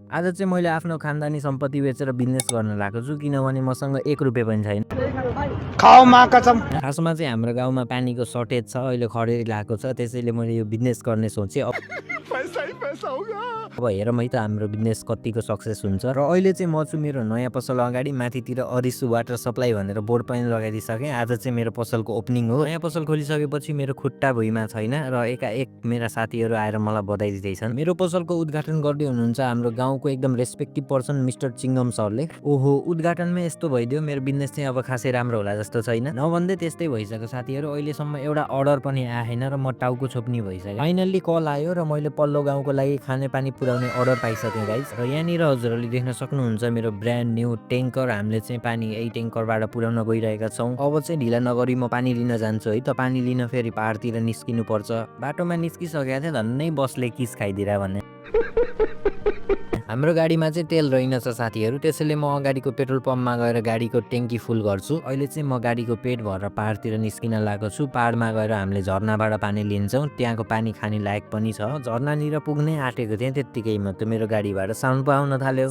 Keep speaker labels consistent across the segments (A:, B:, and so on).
A: आज चाहिँ मैले आफ्नो खानदानी सम्पत्ति बेचेर बिजनेस गर्न लागेको छु किनभने मसँग 1 रुपैयाँ पनि छैन।
B: खाओ माँ कसम।
A: खासमा चाहिँ हाम्रो गाउँमा पानीको सर्टेज छ, अहिले खडेरी लागेको छ, त्यसैले मैले यो बिजनेस गर्ने सोचेँ।
B: पैसा ही पैसा होगा।
A: अब हेरौँ है त हाम्रो बिजनेस कतिको सक्सेस हुन्छ। र अहिले चाहिँ म छु मेरो नयाँ पसल अगाडि, माथितिर अरिसु वाटर सप्लाई भनेर बोर्ड पनि लगाइदिइसकेँ। आज चाहिँ मेरो पसलको ओपनिङ हो। नयाँ पसल खोलिसकेपछि मेरो खुट्टा भुइँमा छैन र एकाएक मेरा साथीहरू आएर मलाई बधाई दिँदैछन्। मेरो पसलको उद्घाटन गर्दै हुनुहुन्छ हाम्रो गाउँको एकदम रेस्पेक्टिभ पर्सन मिस्टर चिङ्गम सरले। ओहो, उद्घाटनमै यस्तो भइदियो, मेरो बिजनेस चाहिँ अब खासै राम्रो होला जस्तो छैन। नभन्दै त्यस्तै भइसक्यो साथीहरू, अहिलेसम्म एउटा अर्डर पनि आएन र म टाउको छोप्ने भइसक्यो। फाइनल्ली कल आयो र मैले पल्लो गाउँको लागि खानेपानी पुर्याउने अर्डर पाइसकेँ गाइज। र यहाँनिर हजुरहरूले देख्न सक्नुहुन्छ मेरो ब्रान्ड न्यू ट्याङ्कर, हामीले चाहिँ पानी यही ट्याङ्करबाट पुर्याउन गइरहेका छौँ। अब चाहिँ ढिला नगरी म पानी लिन जान्छु है त। पानी लिन फेरि पाहाडतिर निस्किनु पर्छ। बाटोमा निस्किसकेको थिएँ, धन्नै बसले किस खाइदिएर भने। हाम्रो गाडीमा चाहिँ तेल रहेनछ साथीहरू, त्यसैले म अगाडिको पेट्रोल पम्पमा गएर गाडीको ट्याङ्की फुल गर्छु। अहिले चाहिँ म गाडीको पेट भरेर पाहाडतिर निस्किन लागेको छु। पाहाडमा गएर हामीले झरनाबाट पानी लिन्छौँ, त्यहाँको पानी खाने लायक पनि छ। झरनानिर पुग्नै आँटेको थिएँ, त्यत्तिकैमा त मेरो गाडीबाट साउन्ड आउन थाल्यो।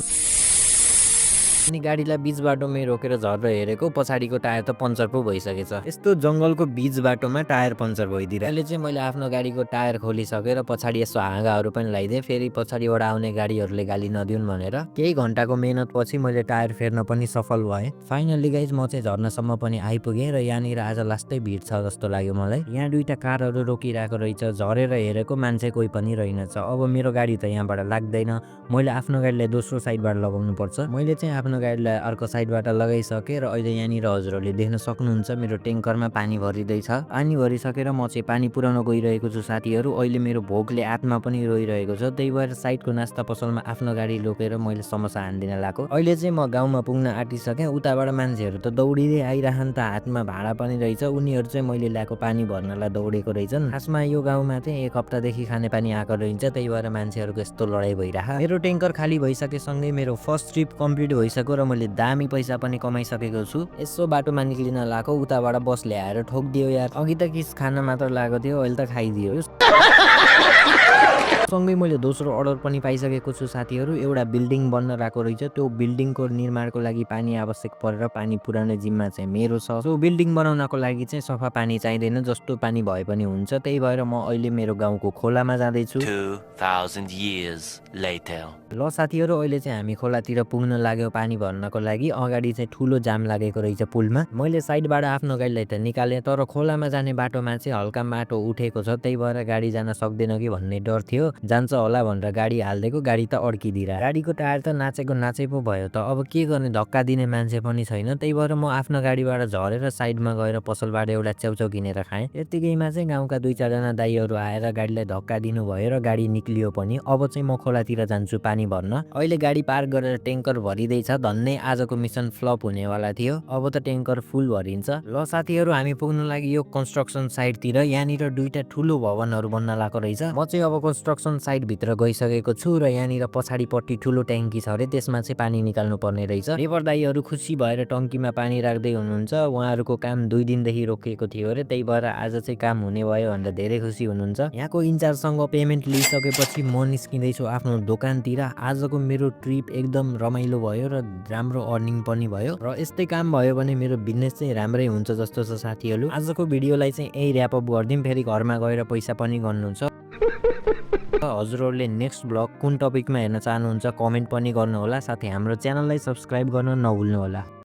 A: अनि गाडीलाई बीच बाटोमै रोकेर झरेर हेरेको, पछाडिको टायर त पङ्चर पो भइसकेछ। यस्तो जङ्गलको बीच बाटोमा टायर पङ्चर भइदिएर अहिले चाहिँ मैले आफ्नो गाडीको टायर खोलिसकेर पछाडि यसो हाँगाहरू पनि लगाइदिएँ, फेरि पछाडिबाट आउने गाडीहरूले गाली नदिउन् भनेर। केही घन्टाको मेहनत पछि मैले टायर फेर्न पनि सफल भएँ। फाइनल्ली गाइज म चाहिँ झर्नासम्म पनि आइपुगेँ र यहाँनिर आज लास्टै भिड छ जस्तो लाग्यो मलाई। यहाँ दुईटा कारहरू रोकिरहेको रहेछ, झरेर हेरेको मान्छे कोही पनि रहेनछ। अब मेरो गाडी त यहाँबाट लाग्दैन, मैले आफ्नो गाडीलाई दोस्रो साइडबाट लगाउनु पर्छ। मैले चाहिँ आफ्नो गाडीलाई अर्को साइडबाट लगाइसकेँ र अहिले यहाँनिर हजुरहरूले देख्न सक्नुहुन्छ मेरो ट्याङ्करमा पानी भरिँदैछ। पानी भरिसकेर म चाहिँ पानी पुर्याउन गइरहेको छु साथीहरू। अहिले मेरो भोकले आत्मा पनि रोइरहेको छ, त्यही भएर साइडको नास्ता पसलमा आफ्नो गाडी लोकेर मैले समोसा हान्दिन लागेको। अहिले चाहिँ म गाउँमा पुग्न आँटिसकेँ। उताबाट मान्छेहरू त दौडिँदै आइरहन् त, हातमा भाँडा पनि रहेछ, उनीहरू चाहिँ मैले ल्याएको पानी भर्नलाई दौडेको रहेछन्। खासमा यो गाउँमा चाहिँ 1 हप्तादेखि खानेपानी आएको रहन्छ, त्यही भएर मान्छेहरूको यस्तो लडाइँ भइरह। मेरो ट्याङ्कर खाली भइसकेसँगै मेरो फर्स्ट ट्रिप कम्प्लिट भइसक्यो र मैले दामी पैसा पनि कमाइसकेको छु। यसो बाटोमा निक्लिन लागेको, उताबाट बस ल्याएर ठोकिदियो यार। अघि त किस खान मात्र लागेको थियो, अहिले त खाइदियो। सँगै मैले दोस्रो अर्डर पनि पाइसकेको छु साथीहरू। एउटा बिल्डिङ बन्न लागेको रहेछ, त्यो बिल्डिङको निर्माणको लागि पानी आवश्यक परेर पानी पुर्याउने जिम्मा चाहिँ मेरो छ। त्यो बिल्डिङ बनाउनको लागि चाहिँ सफा पानी चाहिँदैन, जस्तो पानी भए पनि हुन्छ। त्यही भएर म अहिले मेरो गाउँको खोलामा जाँदैछु।
C: 2000 years later.
A: ल साथीहरू, अहिले चाहिँ हामी खोलातिर पुग्न लाग्यो पानी भर्नको लागि। अगाडि चाहिँ ठुलो जाम लागेको रहेछ पुलमा। मैले साइडबाट आफ्नो गाडीलाई त निकालेँ, तर खोलामा जाने बाटोमा चाहिँ हल्का माटो उठेको छ, त्यही भएर गाडी जान सक्दैन कि भन्ने डर थियो। जान्छ होला भनेर गाडी हालिदिएको, गाडी त अड्किदिएर। गाडीको टायर त नाचेको नाचै पो भयो त। अब के गर्ने, धक्का दिने मान्छे पनि छैन, त्यही भएर म आफ्नो गाडीबाट झरेर साइडमा गएर पसलबाट एउटा च्याउचाउ किनेर खाएँ। यत्तिकैमा चाहिँ गाउँका 2-4 जना दाइहरू आएर गाडीलाई धक्का दिनुभयो र गाडी निक्लियो पनि। अब चाहिँ म खोलातिर जान्छु पानी भर्न। अहिले गाडी पार्क गरेर ट्याङ्कर भरिँदैछ, धन्नै आजको मिसन फ्लप हुनेवाला थियो। अब त ट्याङ्कर फुल भरिन्छ। ल साथीहरू, हामी पुग्न लागि यो कन्स्ट्रक्सन साइटतिर। यहाँनिर 2टा ठुलो भवनहरू बन्न लागेको रहेछ। म चाहिँ अब कन्स्ट्रक्सन साइट भित्र गइसकेको छु र यहाँनिर पछाडिपट्टि ठुलो ट्याङ्की छ अरे, त्यसमा चाहिँ पानी निकाल्नु पर्ने रहेछ। लेबर दाइहरू खुसी भएर टङ्कीमा पानी राख्दै हुनुहुन्छ। उहाँहरूको काम 2 दिनदेखि रोकिएको थियो अरे, त्यही भएर आज चाहिँ काम हुने भयो भनेर धेरै खुसी हुनुहुन्छ। यहाँको इन्चार्जसँग पेमेन्ट लिइसकेपछि म निस्किँदैछु आफ्नो दोकानतिर। आजको मेरो ट्रिप एकदम रमाइलो भयो र राम्रो अर्निङ पनि भयो, र यस्तै काम भयो भने मेरो बिजनेस चाहिँ राम्रै हुन्छ जस्तो छ साथीहरू। आजको भिडियोलाई चाहिँ यही ऱ्यापअप गरिदिउँ, फेरि घरमा गएर पैसा पनि गर्नुहुन्छ। हजुरहरूले नेक्स्ट ब्लग कुन टपिकमा हेर्न चाहनुहुन्छ कमेन्ट पनि गर्नुहोला, साथै हाम्रो च्यानललाई सब्स्क्राइब गर्न नभुल्नुहोला।